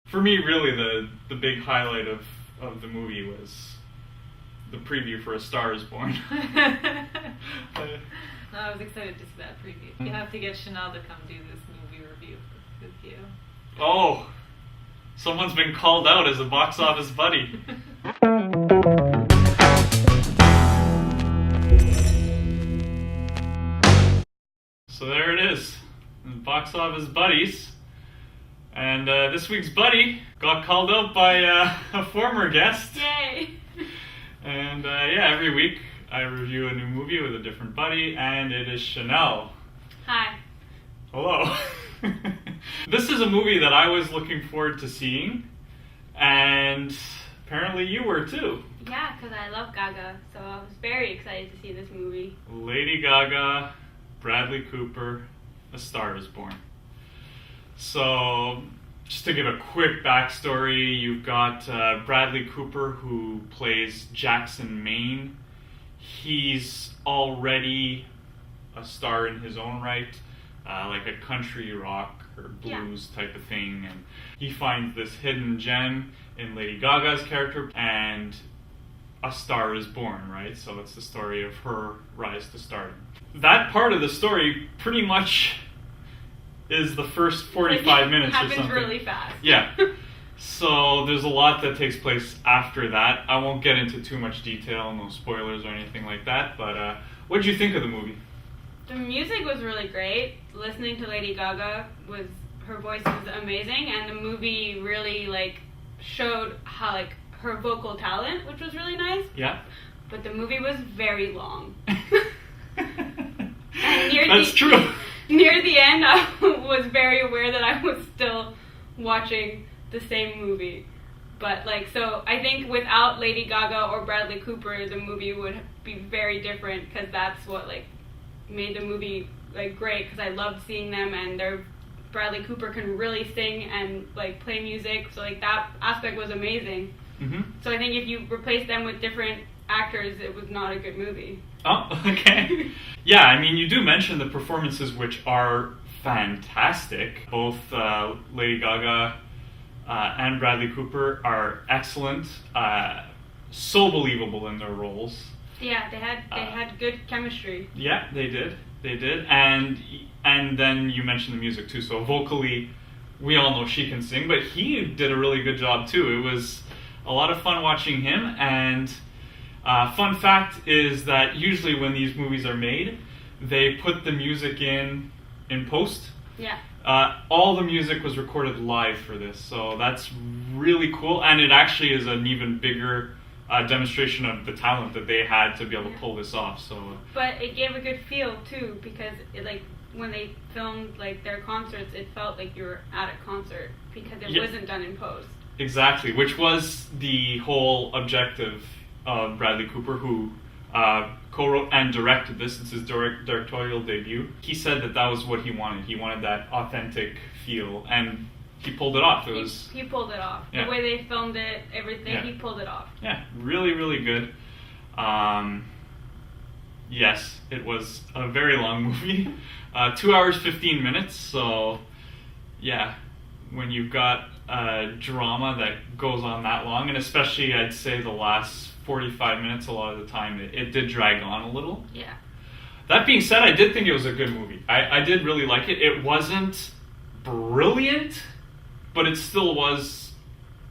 For me, really, the big highlight of the movie was the preview for A Star Is Born. I was excited to see that preview. You have to get Chanel to come do this movie review with you. Oh, someone's been called out as a box office buddy. So there it is, box office buddies. And this week's buddy got called out by a former guest. Yay! And every week I review a new movie with a different buddy, and it is Chanel. Hi. Hello. This is a movie that I was looking forward to seeing, and apparently you were too. Yeah, because I love Gaga, so I was very excited to see this movie. Lady Gaga, Bradley Cooper, A Star Is Born. So, just to give a quick backstory, you've got Bradley Cooper, who plays Jackson Maine. He's already a star in his own right, like a country rock or blues type of thing. And he finds this hidden gem in Lady Gaga's character, and A Star Is Born, right? So it's the story of her rise to stardom. That part of the story pretty much is the first 45 minutes or something. Happens really fast. Yeah. So there's a lot that takes place after that. I won't get into too much detail, no spoilers or anything like that, but what did you think of the movie? The music was really great. Listening to Lady Gaga her voice was amazing, and the movie really showed how her vocal talent, which was really nice. Yeah. But the movie was very long. That's true. Near the end, I was very aware that I was still watching the same movie. But so I think without Lady Gaga or Bradley Cooper, the movie would be very different, because that's what made the movie great, because I loved seeing them, and Bradley Cooper can really sing and play music, so that aspect was amazing. Mm-hmm. So I think if you replace them with different actors, it was not a good movie. Oh, okay. Yeah, I mean, you do mention the performances, which are fantastic. Both Lady Gaga and Bradley Cooper are excellent, so believable in their roles. Yeah, they had good chemistry. Yeah, they did, and then you mentioned the music too. So vocally, we all know she can sing, but he did a really good job too. It was a lot of fun watching him. And fun fact is that usually when these movies are made, they put the music in post. Yeah. All the music was recorded live for this, so that's really cool, and it actually is an even bigger demonstration of the talent that they had to be able to pull this off. So, but it gave a good feel too, because when they filmed their concerts, it felt like you were at a concert, because it wasn't done in post. Exactly, which was the whole objective of Bradley Cooper, who co-wrote and directed this. It's his directorial debut. He said that was what he wanted. He wanted that authentic feel, and he pulled it off. He pulled it off. Yeah. The way they filmed it, everything, Yeah. he pulled it off. Yeah, really, really good. Yes, it was a very long movie. 2 hours, 15 minutes, so yeah, when you've got drama that goes on that long, and especially I'd say the last 45 minutes, a lot of the time, it did drag on a little. Yeah. That being said, I did think it was a good movie. I did really like it. It wasn't brilliant, but it still was,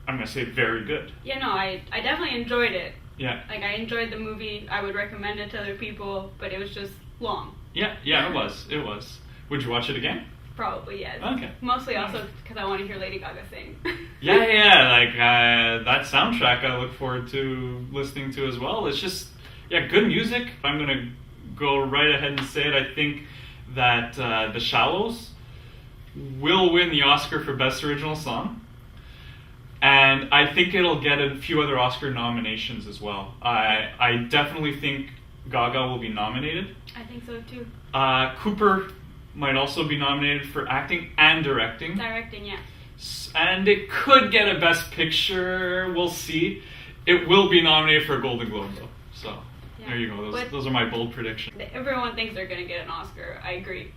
I'm going to say, very good. Yeah, no, I definitely enjoyed it. Yeah. I enjoyed the movie. I would recommend it to other people, but it was just long. Yeah, it was. Would you watch it again? Probably, yes. Okay. Mostly also because I want to hear Lady Gaga sing. Yeah, that soundtrack I look forward to listening to as well. It's just, good music. I'm going to go right ahead and say it. I think that The Shallows will win the Oscar for Best Original Song. And I think it'll get a few other Oscar nominations as well. I definitely think Gaga will be nominated. I think so too. Cooper might also be nominated for acting and directing. Directing, yeah. And it could get a Best Picture. We'll see. It will be nominated for a Golden Globe, though. So, there you go. Those are my bold predictions. Everyone thinks they're going to get an Oscar. I agree.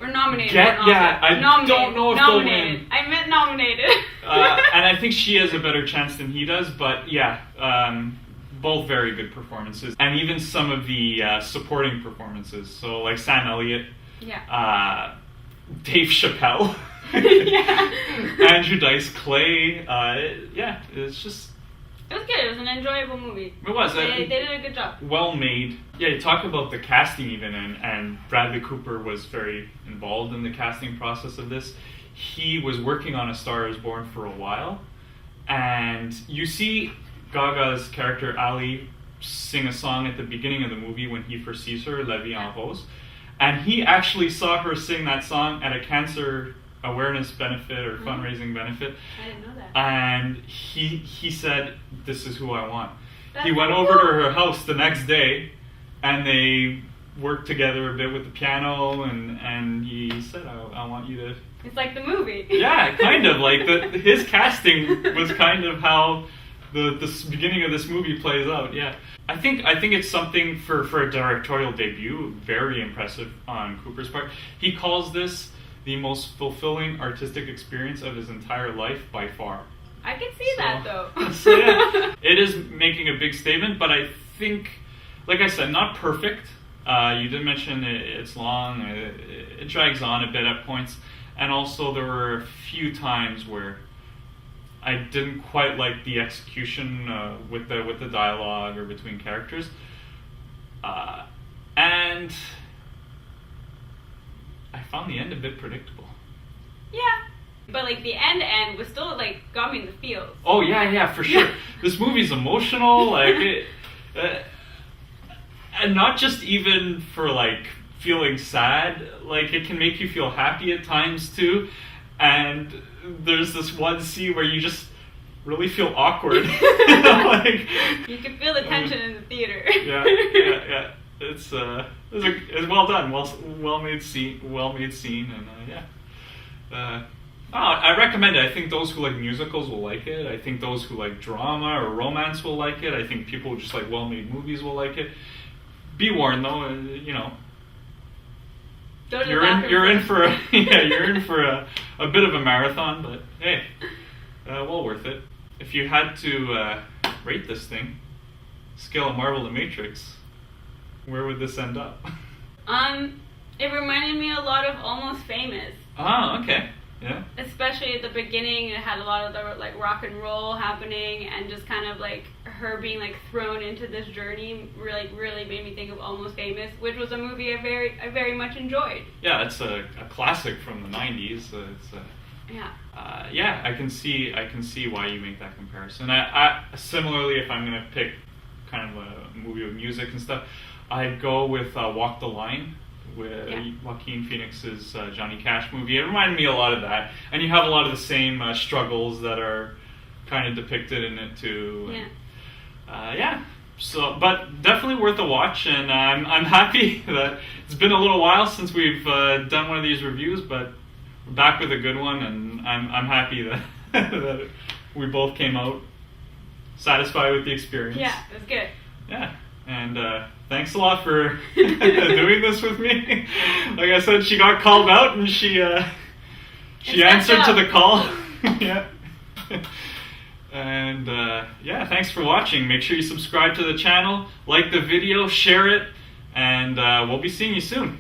Or nominated. Get- not yeah, Oscar. I Nominated. don't know if they'll nominated. win. I meant nominated. And I think she has a better chance than he does, but yeah, both very good performances. And even some of the supporting performances. So, like Sam Elliott, Yeah. Dave Chappelle, Yeah. Andrew Dice Clay. Yeah, it's just. It was good. It was an enjoyable movie. It was. They did a good job. Well made. Yeah, you talk about the casting even, and Bradley Cooper was very involved in the casting process of this. He was working on A Star Is Born for a while, and you see Gaga's character Ali sing a song at the beginning of the movie when he first sees her, La Vie en Rose, and he actually saw her sing that song at a cancer awareness benefit or fundraising benefit. I didn't know that. And he said, "This is who I want." That's He went cool. over to her house the next day, and they worked together a bit with the piano, and he said, I want you to... It's like the movie. Yeah, kind of. Like, his casting was kind of how the beginning of this movie plays out, yeah. I think it's something for a directorial debut, very impressive on Cooper's part. He calls this the most fulfilling artistic experience of his entire life by far. I can see that though. So yeah, it is making a big statement, but I think, like I said, not perfect. You did mention it's long, it drags on a bit at points, and also there were a few times where I didn't quite like the execution with the dialogue or between characters, and I found the end a bit predictable. Yeah. But like the end was still like got me in the feels. Oh yeah, for sure. This movie's emotional, like it, and not just even for like feeling sad. Like it can make you feel happy at times too. And there's this one scene where you just really feel awkward. Like, you can feel the tension in the theater. yeah. It's well done, well made scene, and yeah. I recommend it. I think those who like musicals will like it. I think those who like drama or romance will like it. I think people who just like well-made movies will like it. Be warned, though, Go to the you're in bathroom for first. you're in for a bit of a marathon, but hey, well worth it. If you had to rate this thing, scale of Marvel to Matrix, where would this end up? It reminded me a lot of Almost Famous. Ah, okay. Yeah. Especially at the beginning, it had a lot of the like rock and roll happening, and just kind of like her being like thrown into this journey really made me think of Almost Famous, which was a movie I very much enjoyed. Yeah, it's a classic from the '90s. Yeah, I can see why you make that comparison. I similarly, if I'm gonna pick kind of a movie with music and stuff, I'd go with Walk the Line, with Joaquin Phoenix's Johnny Cash movie. It reminded me a lot of that, and you have a lot of the same struggles that are kind of depicted in it too. Yeah. So, but definitely worth a watch, and I'm happy that it's been a little while since we've done one of these reviews, but we're back with a good one, and I'm happy that that we both came out satisfied with the experience. Yeah, it was good. Yeah, and thanks a lot for doing this with me. Like I said, she got called out, and she answered to the call. Yeah. And yeah, thanks for watching. Make sure you subscribe to the channel, like the video, share it, and we'll be seeing you soon.